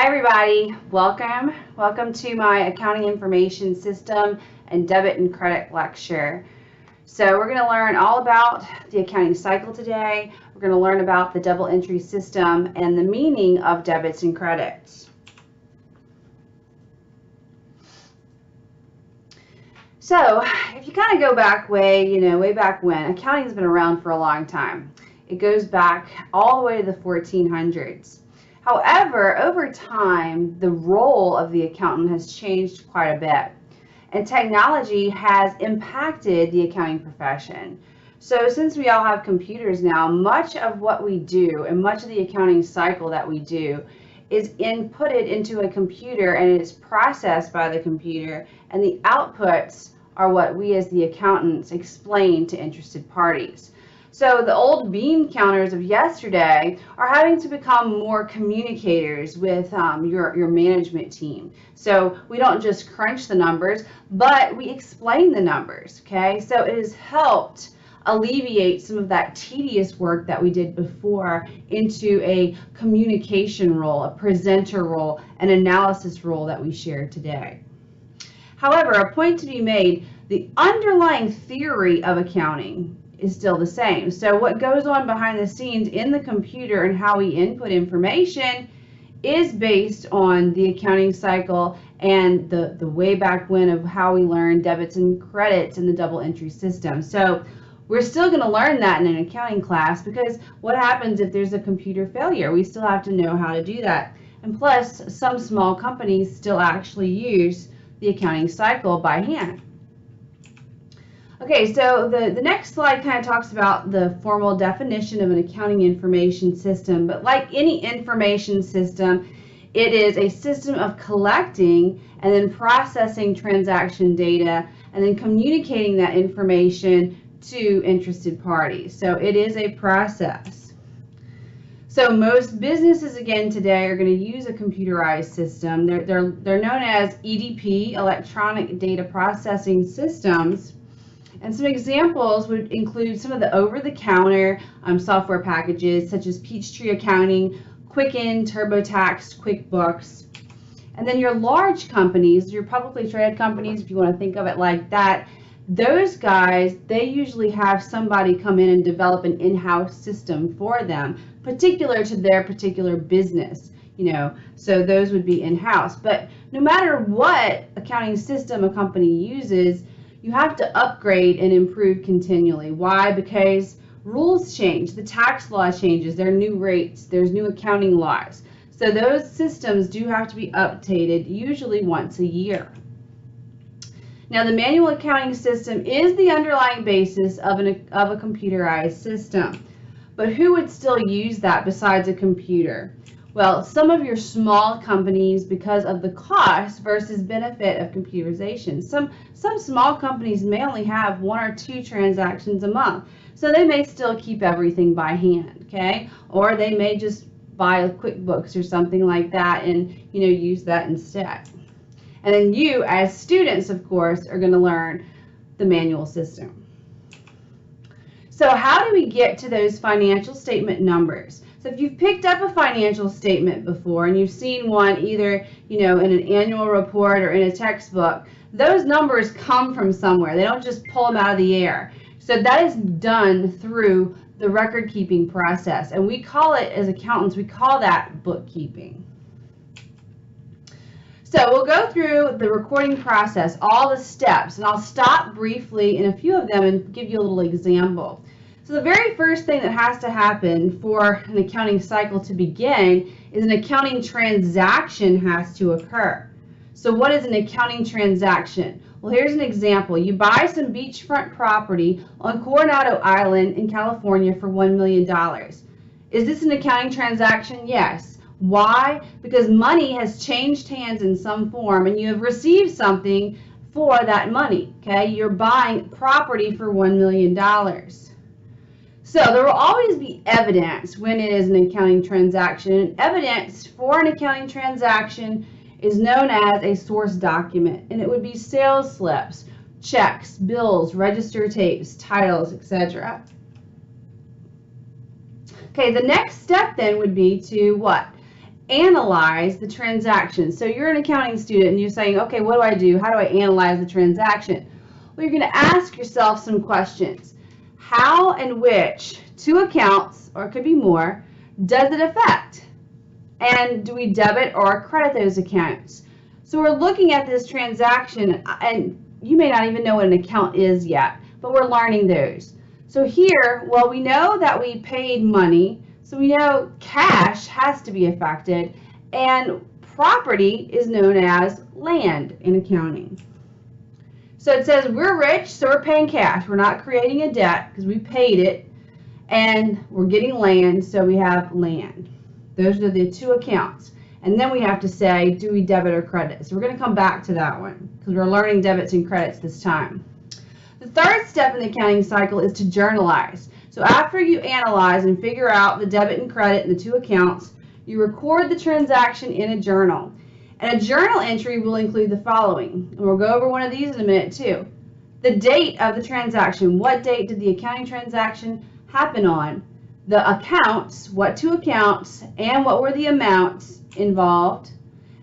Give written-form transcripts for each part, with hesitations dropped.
Everybody, welcome to my accounting information system and debit and credit lecture. So we're going to learn all about the accounting cycle today. We're going to learn about the double entry system and the meaning of debits and credits. So if you kind of go back way back when, accounting's been around for a long time. It goes back all the way to the 1400s. However, over time, the role of the accountant has changed quite a bit, and technology has impacted the accounting profession. So since we all have computers now, much of what we do and much of the accounting cycle that we do is inputted into a computer, and it is processed by the computer, and the outputs are what we as the accountants explain to interested parties. So the old bean counters of yesterday are having to become more communicators with your management team. So we don't just crunch the numbers, but we explain the numbers, okay? So it has helped alleviate some of that tedious work that we did before into a communication role, a presenter role, an analysis role that we share today. However, a point to be made, the underlying theory of accounting is still the same. So what goes on behind the scenes in the computer and how we input information is based on the accounting cycle and the way back when of how we learn debits and credits in the double entry system. So we're still going to learn that in an accounting class, because what happens if there's a computer failure? We still have to know how to do that. And plus, some small companies still actually use the accounting cycle by hand. Okay, so the next slide kind of talks about the formal definition of an accounting information system. But like any information system, it is a system of collecting and then processing transaction data and then communicating that information to interested parties. So it is a process. So most businesses again today are going to use a computerized system. They're known as EDP, electronic data processing systems. And some examples would include some of the over-the-counter software packages such as Peachtree Accounting, Quicken, TurboTax, QuickBooks. And then your large companies, your publicly traded companies, if you want to think of it like that, those guys, they usually have somebody come in and develop an in-house system for them, particular to their particular business, so those would be in-house. But no matter what accounting system a company uses, you have to upgrade and improve continually. Why? Because rules change, the tax law changes, there are new rates, there's new accounting laws. So those systems do have to be updated usually once a year. Now the manual accounting system is the underlying basis of a computerized system. But who would still use that besides a computer? Well, some of your small companies, because of the cost versus benefit of computerization. Some small companies may only have 1 or 2 transactions a month, so they may still keep everything by hand, okay? Or they may just buy a QuickBooks or something like that and use that instead. And then you, as students, of course, are going to learn the manual system. So how do we get to those financial statement numbers? So if you've picked up a financial statement before and you've seen one either, in an annual report or in a textbook, those numbers come from somewhere. They don't just pull them out of the air. So that is done through the record keeping process. And we call it, as accountants, we call that bookkeeping. So we'll go through the recording process, all the steps, and I'll stop briefly in a few of them and give you a little example. So the very first thing that has to happen for an accounting cycle to begin is an accounting transaction has to occur. So what is an accounting transaction? Well, here's an example. You buy some beachfront property on Coronado Island in California for $1 million. Is this an accounting transaction? Yes. Why? Because money has changed hands in some form and you have received something for that money. Okay, you're buying property for $1 million. So there will always be evidence when it is an accounting transaction. And evidence for an accounting transaction is known as a source document, and it would be sales slips, checks, bills, register tapes, titles, etc. Okay, the next step then would be to what? analyze the transaction. So you're an accounting student and you're saying, okay, what do I do? How do I analyze the transaction? Well, you're going to ask yourself some questions. How and which two accounts, or it could be more, does it affect? And do we debit or credit those accounts? So we're looking at this transaction, and you may not even know what an account is yet, but we're learning those. So here, well, we know that we paid money, so we know cash has to be affected, and property is known as land in accounting. So it says we're rich, so we're paying cash. We're not creating a debt because we paid it, and we're getting land, so we have land. Those are the two accounts. And then we have to say, do we debit or credit? So we're going to come back to that one because we're learning debits and credits this time. The third step in the accounting cycle is to journalize. So after you analyze and figure out the debit and credit in the two accounts, you record the transaction in a journal. And a journal entry will include the following. And we'll go over one of these in a minute too. The date of the transaction. What date did the accounting transaction happen on? The accounts, what two accounts, and what were the amounts involved.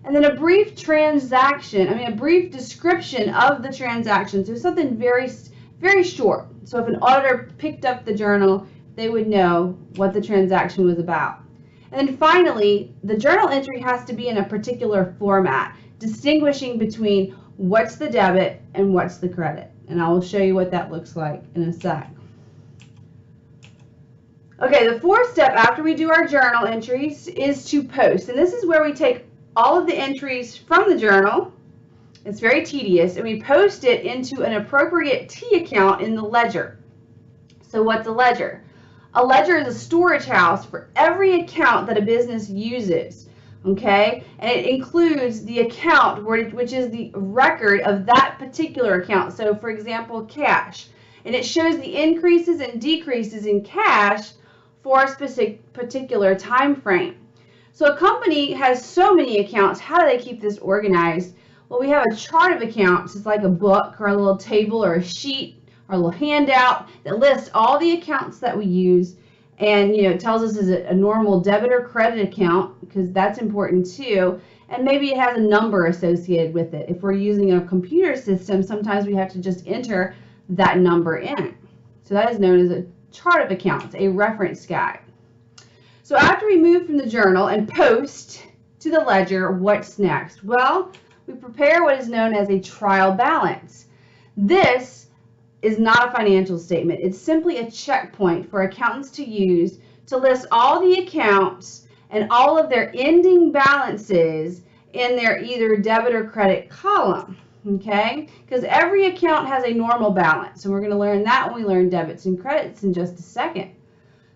And then a brief a brief description of the transaction. So something very, very short. So if an auditor picked up the journal, they would know what the transaction was about. And then finally, the journal entry has to be in a particular format, distinguishing between what's the debit and what's the credit. And I will show you what that looks like in a sec. Okay, the fourth step after we do our journal entries is to post. And this is where we take all of the entries from the journal. It's very tedious, and we post it into an appropriate T account in the ledger. So what's a ledger? A ledger is a storage house for every account that a business uses, okay? And it includes the account which is the record of that particular account. So for example, cash. And it shows the increases and decreases in cash for a specific particular time frame. So a company has so many accounts. How do they keep this organized? Well, we have a chart of accounts. It's like a book or a little table or a sheet or a little handout that lists all the accounts that we use, and it tells us is it a normal debit or credit account, because that's important too, and maybe it has a number associated with it. If we're using a computer system, sometimes we have to just enter that number in. So that is known as a chart of accounts, a reference guide. So after we move from the journal and post to the ledger, what's next? Well, we prepare what is known as a trial balance. This is not a financial statement. It's simply a checkpoint for accountants to use to list all the accounts and all of their ending balances in their either debit or credit column. Okay, because every account has a normal balance, and we're going to learn that when we learn debits and credits in just a second.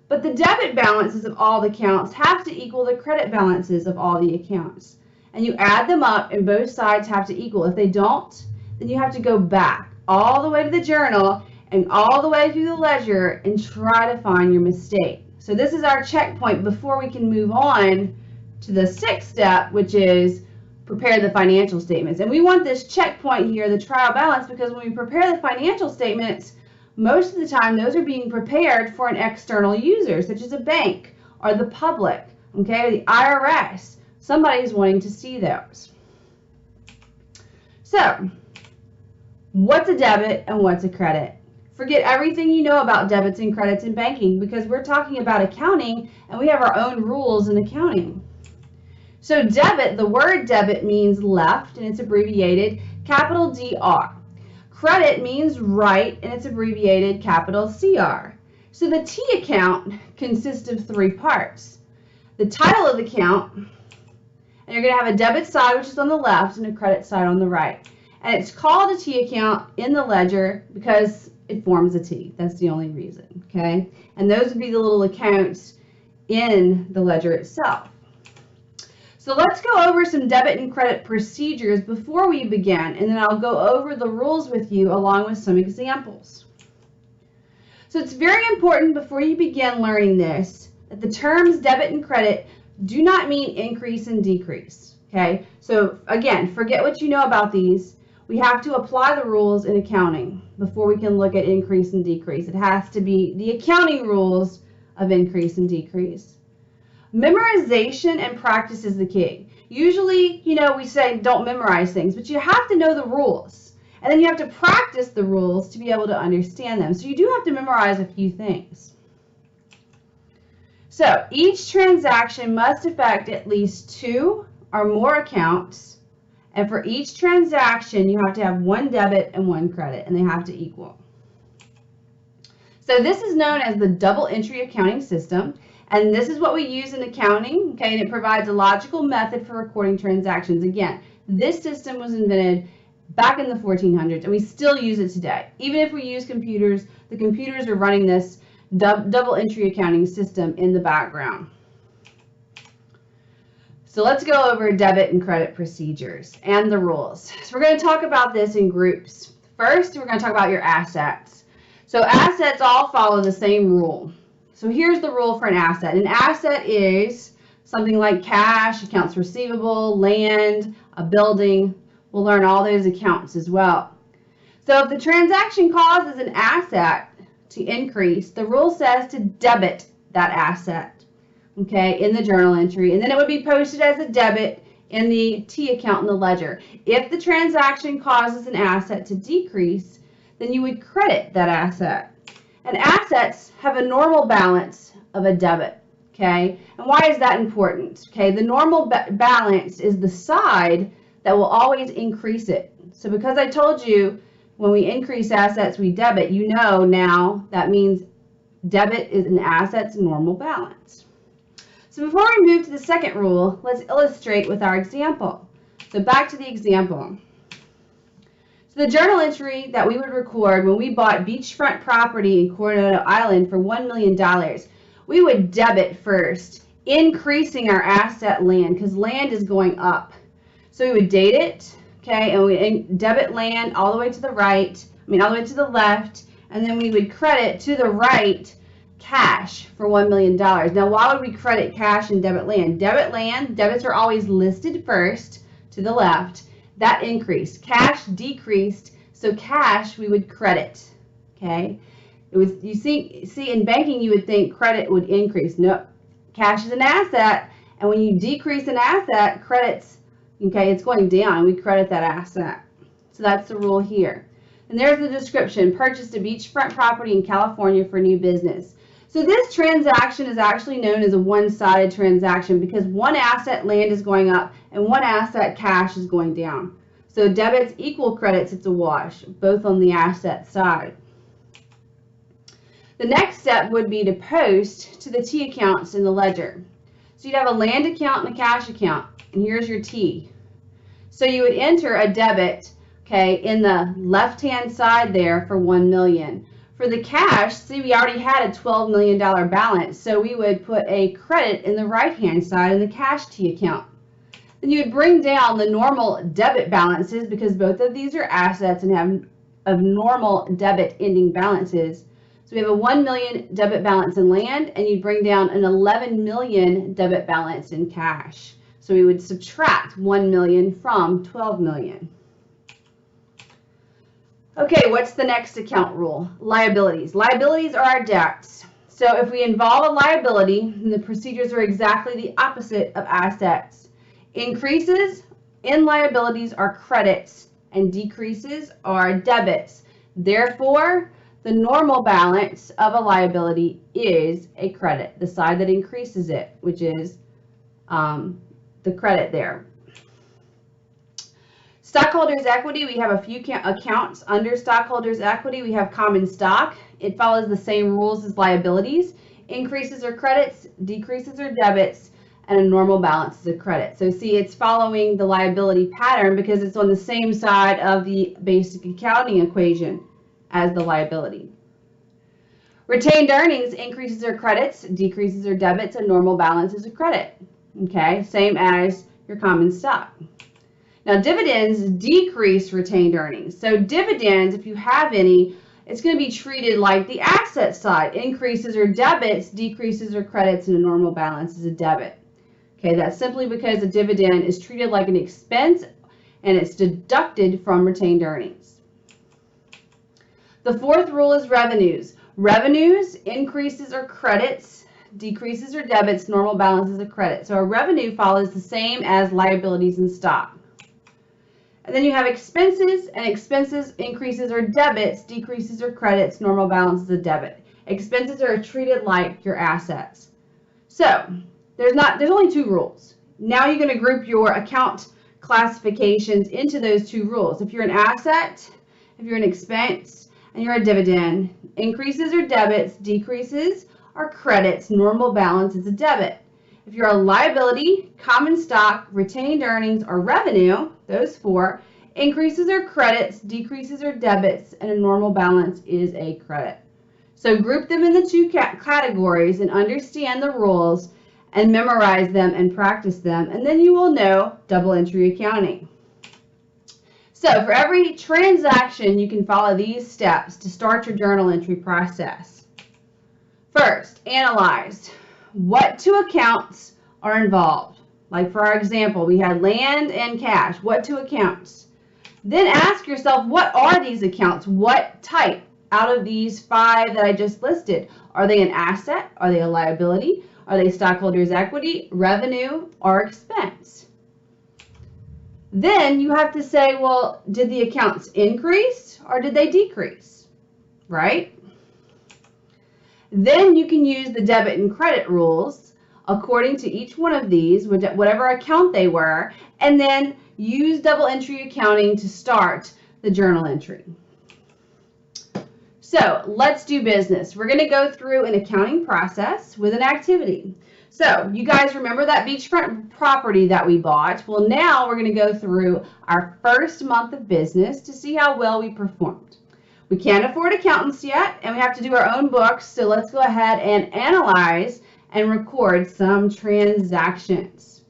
But the debit balances of all the accounts have to equal the credit balances of all the accounts. And you add them up, and both sides have to equal. If they don't, then you have to go back all the way to the journal and all the way through the ledger and try to find your mistake. So this is our checkpoint before we can move on to the sixth step, which is prepare the financial statements. And we want this checkpoint here, the trial balance, because when we prepare the financial statements, most of the time those are being prepared for an external user, such as a bank or the public, okay, or the IRS. Somebody's wanting to see those. So, what's a debit and what's a credit? Forget everything you know about debits and credits in banking, because we're talking about accounting and we have our own rules in accounting. So debit, the word debit means left, and it's abbreviated capital DR. Credit means right, and it's abbreviated capital CR. So the T account consists of three parts. The title of the account, and you're going to have a debit side, which is on the left, and a credit side on the right. And it's called a T account in the ledger because it forms a T. That's the only reason, okay? And those would be the little accounts in the ledger itself. So let's go over some debit and credit procedures before we begin, and then I'll go over the rules with you along with some examples. So it's very important before you begin learning this that the terms debit and credit do not mean increase and decrease, okay? So again, forget what you know about these. We have to apply the rules in accounting before we can look at increase and decrease. It has to be the accounting rules of increase and decrease. Memorization and practice is the key. Usually, we say don't memorize things, but you have to know the rules. And then you have to practice the rules to be able to understand them. So you do have to memorize a few things. So each transaction must affect at least 2 or more accounts. And for each transaction, you have to have 1 debit and 1 credit, and they have to equal. So this is known as the double entry accounting system. And this is what we use in accounting, okay, and it provides a logical method for recording transactions. Again, this system was invented back in the 1400s, and we still use it today. Even if we use computers, the computers are running this double entry accounting system in the background. So let's go over debit and credit procedures and the rules. So we're going to talk about this in groups. First, we're going to talk about your assets. So assets all follow the same rule. So here's the rule for an asset. An asset is something like cash, accounts receivable, land, a building. We'll learn all those accounts as well. So if the transaction causes an asset to increase, the rule says to debit that asset, okay, in the journal entry. And then it would be posted as a debit in the T account in the ledger. If the transaction causes an asset to decrease, then you would credit that asset. And assets have a normal balance of a debit, okay? And why is that important? Okay, the normal balance is the side that will always increase it. So because I told you when we increase assets, we debit, you know now that means debit is an asset's normal balance. So before we move to the second rule, let's illustrate with our example. So back to the example. The journal entry that we would record when we bought beachfront property in Coronado Island for $1 million, we would debit first, increasing our asset land because land is going up. So we would date it, okay, and we debit land all the way to the right, all the way to the left, and then we would credit to the right cash for $1 million. Now, why would we credit cash and debit land? Debits are always listed first to the left. That increased. Cash decreased, so cash we would credit. Okay? You see in banking you would think credit would increase. No, cash is an asset, and when you decrease an asset, credits, okay, it's going down. We credit that asset. So that's the rule here. And there's the description. Purchased a beachfront property in California for new business. So this transaction is actually known as a one-sided transaction because one asset, land, is going up and one asset, cash, is going down. So debits equal credits, it's a wash, both on the asset side. The next step would be to post to the T accounts in the ledger. So you'd have a land account and a cash account, and here's your T. So you would enter a debit, okay, in the left-hand side there for $1 million. For the cash, see, we already had a $12 million balance, so we would put a credit in the right-hand side in the cash T account. Then you would bring down the normal debit balances because both of these are assets and have normal debit ending balances. So we have a $1 million debit balance in land, and you'd bring down an $11 million debit balance in cash. So we would subtract $1 million from $12 million. Okay, what's the next account rule? Liabilities. Liabilities are our debts. So if we involve a liability, then the procedures are exactly the opposite of assets. Increases in liabilities are credits, and decreases are debits. Therefore, the normal balance of a liability is a credit, the side that increases it, which is the credit there. Stockholders' equity, we have a few accounts under stockholders' equity. We have common stock. It follows the same rules as liabilities. Increases are credits, decreases are debits, and a normal balance is a credit. So see, it's following the liability pattern because it's on the same side of the basic accounting equation as the liability. Retained earnings, increases are credits, decreases are debits, and normal balance is a credit. Okay, same as your common stock. Now, dividends decrease retained earnings. So dividends, if you have any, it's going to be treated like the asset side. Increases are debits, decreases are credits, and a normal balance is a debit. Okay, that's simply because a dividend is treated like an expense and it's deducted from retained earnings. The fourth rule is revenues. Revenues, increases are credits, decreases or debits, normal balance is a credit. So our revenue follows the same as liabilities and stock. And then you have expenses, and expenses increases or debits, decreases or credits, normal balance is a debit. Expenses are treated like your assets. So there's only two rules. Now you're going to group your account classifications into those two rules. If you're an asset, if you're an expense, and you're a dividend, increases or debits, decreases or credits, normal balance is a debit. If you're a liability, common stock, retained earnings, or revenue, those four, increases or credits, decreases or debits, and a normal balance is a credit. So group them in the two categories and understand the rules and memorize them and practice them, and then you will know double entry accounting. So for every transaction, you can follow these steps to start your journal entry process. First, analyze. What two accounts are involved? Like for our example, we had land and cash. What two accounts? Then ask yourself, what are these accounts? What type out of these five that I just listed? Are they an asset? Are they a liability? Are they stockholders' equity, revenue, or expense? Then you have to say, well, did the accounts increase or did they decrease? Right? Then you can use the debit and credit rules according to each one of these, whatever account they were, and then use double entry accounting to start the journal entry. So let's do business. We're going to go through an accounting process with an activity. So you guys remember that beachfront property that we bought? Well, now we're going to go through our first month of business to see how well we performed. We can't afford accountants yet, and we have to do our own books, so let's go ahead and analyze and record some transactions.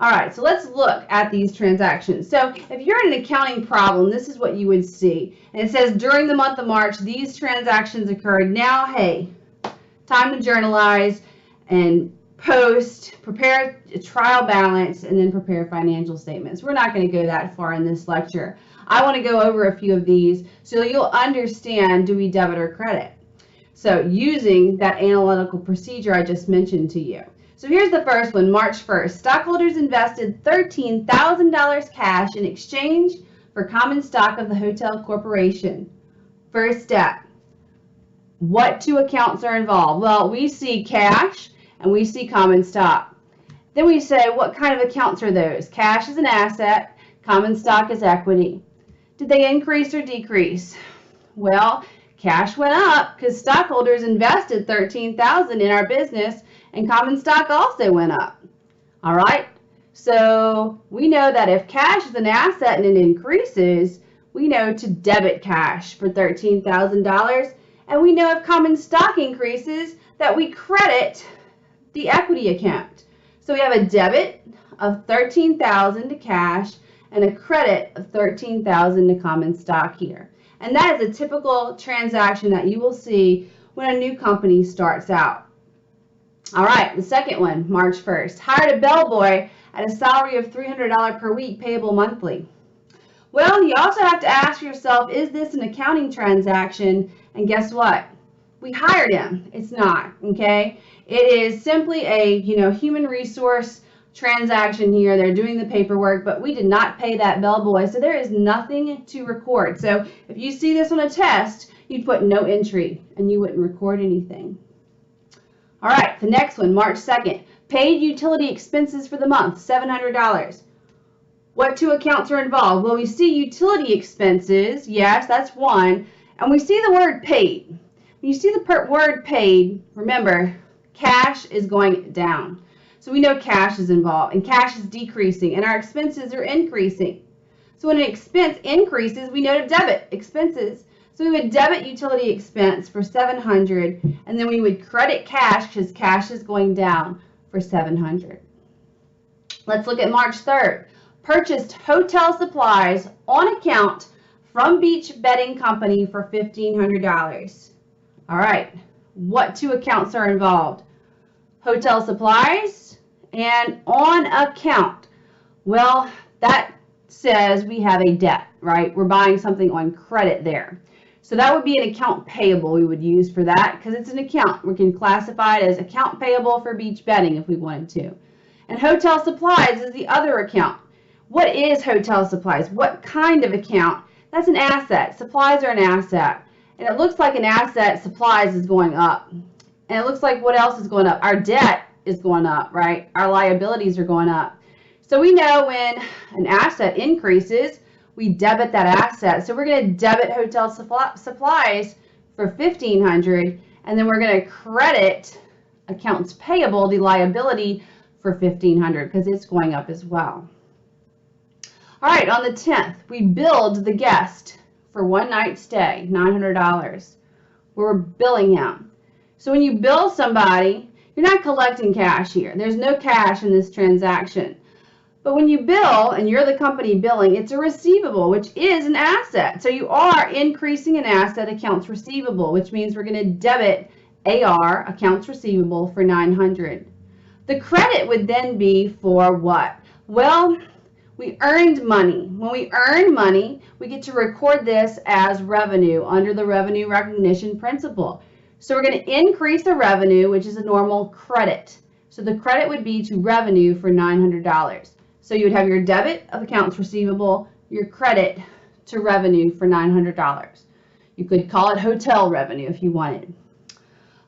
All right, so let's look at these transactions. So if you're in an accounting problem, this is what you would see. And it says during the month of March, these transactions occurred. Now, hey, time to journalize and post, prepare a trial balance, and then prepare financial statements. We're not going to go that far in this lecture. I want to go over a few of these so you'll understand, do we debit or credit? So using that analytical procedure I just mentioned to you. So here's the first one, March 1st. Stockholders invested $13,000 cash in exchange for common stock of the hotel corporation. First step, what two accounts are involved? Well, we see cash and we see common stock. Then we say, what kind of accounts are those? Cash is an asset, common stock is equity. Did they increase or decrease? Well, cash went up because stockholders invested $13,000 in our business, and common stock also went up. All right, so we know that if cash is an asset and it increases, we know to debit cash for $13,000, and we know if common stock increases that we credit the equity account. So we have a debit of $13,000 to cash and a credit of $13,000 to common stock here. And that is a typical transaction that you will see when a new company starts out. All right, the second one, March 1st. Hired a bellboy at a salary of $300 per week, payable monthly. Well, you also have to ask yourself, is this an accounting transaction? And guess what? We hired him. It's not, okay? It is simply a, human resource transaction here. They're doing the paperwork, but we did not pay that bellboy, so there is nothing to record. So if you see this on a test, you'd put no entry and you wouldn't record anything. All right, the next one, March 2nd. Paid utility expenses for the month, $700. What two accounts are involved? Well, we see utility expenses. Yes, that's one. And we see the word paid. When you see the word paid, remember, cash is going down. So we know cash is involved, and cash is decreasing, and our expenses are increasing. So when an expense increases, we know to debit expenses. So we would debit utility expense for $700, and then we would credit cash because cash is going down for $700. Let's look at March 3rd. Purchased hotel supplies on account from Beach Bedding Company for $1,500. All right, what two accounts are involved? Hotel supplies and on account. Well, that says we have a debt, right? We're buying something on credit there. So that would be an account payable we would use for that because it's an account. We can classify it as account payable for beach bedding if we wanted to. And hotel supplies is the other account. What is hotel supplies? What kind of account? That's an asset. Supplies are an asset. And it looks like an asset, supplies is going up. And it looks like what else is going up? Our debt is going up, right? Our liabilities are going up. So we know when an asset increases, we debit that asset. So we're going to debit hotel supplies for $1,500, and then we're going to credit accounts payable, the liability, for $1,500 because it's going up as well. All right, on the 10th, we billed the guest for one night stay, $900. We're billing him. So when you bill somebody, you're not collecting cash here. There's no cash in this transaction. But when you bill, and you're the company billing, it's a receivable, which is an asset. So you are increasing an asset, accounts receivable, which means we're going to debit AR, accounts receivable, for $900. The credit would then be for what? Well, we earned money. When we earn money, we get to record this as revenue under the revenue recognition principle. So we're going to increase the revenue, which is a normal credit. So the credit would be to revenue for $900. So you would have your debit of accounts receivable, your credit to revenue for $900. You could call it hotel revenue if you wanted.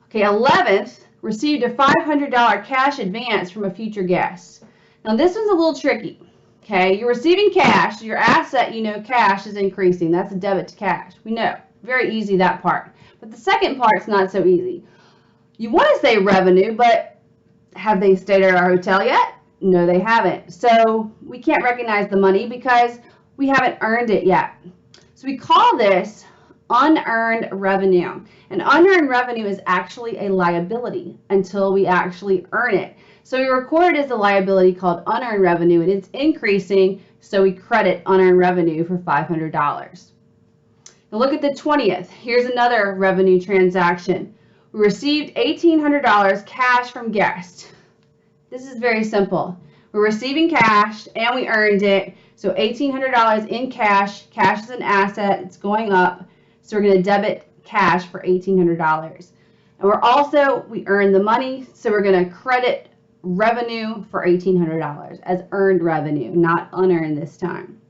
Okay, 11th, received a $500 cash advance from a future guest. Now this one's a little tricky. Okay, you're receiving cash, your asset, you know, cash is increasing. That's a debit to cash. We know, very easy that part. But the second part's not so easy. You want to say revenue, but have they stayed at our hotel yet? No, they haven't. So we can't recognize the money because we haven't earned it yet. So we call this unearned revenue. And unearned revenue is actually a liability until we actually earn it. So we record it as a liability called unearned revenue, and it's increasing, so we credit unearned revenue for $500. Now look at the 20th. Here's another revenue transaction. We received $1,800 cash from guest. This is very simple. We're receiving cash and we earned it. So $1,800 in cash. Cash is an asset. It's going up. So we're going to debit cash for $1,800. And we earned the money. So we're going to credit revenue for $1,800 as earned revenue, not unearned this time.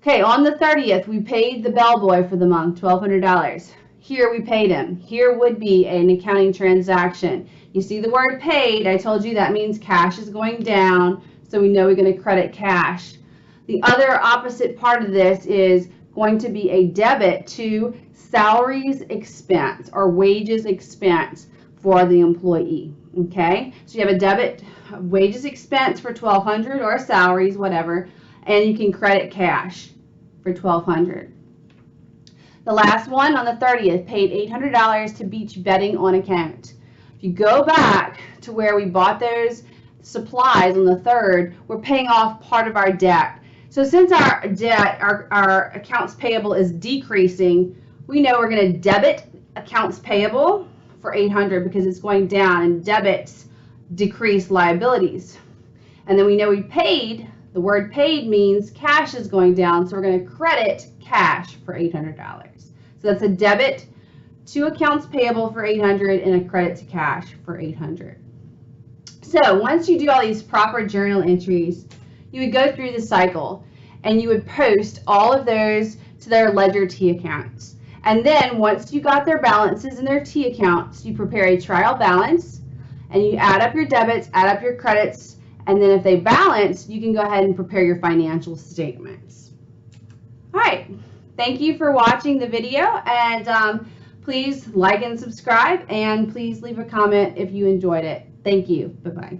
Okay, on the 30th, we paid the bellboy for the month, $1,200. Here we paid him. Here would be an accounting transaction. You see the word paid, I told you that means cash is going down, so we know we're going to credit cash. The other opposite part of this is going to be a debit to salaries expense or wages expense for the employee. Okay, so you have a debit wages expense for $1,200 or salaries, whatever, and you can credit cash for $1,200. The last one on the 30th paid $800 to beach bedding on account. If you go back to where we bought those supplies on the 3rd, we're paying off part of our debt. So since our debt, our accounts payable is decreasing, we know we're going to debit accounts payable for $800 because it's going down, and debits decrease liabilities. And then we know we paid, the word paid means cash is going down, so we're going to credit cash for $800. So that's a debit to accounts payable for $800 and a credit to cash for $800. So once you do all these proper journal entries, you would go through the cycle and you would post all of those to their ledger T accounts. And then once you got their balances in their T accounts, you prepare a trial balance and you add up your debits, add up your credits, and then if they balance, you can go ahead and prepare your financial statements. All right, thank you for watching the video, and please like and subscribe, and please leave a comment if you enjoyed it. Thank you. Bye-bye.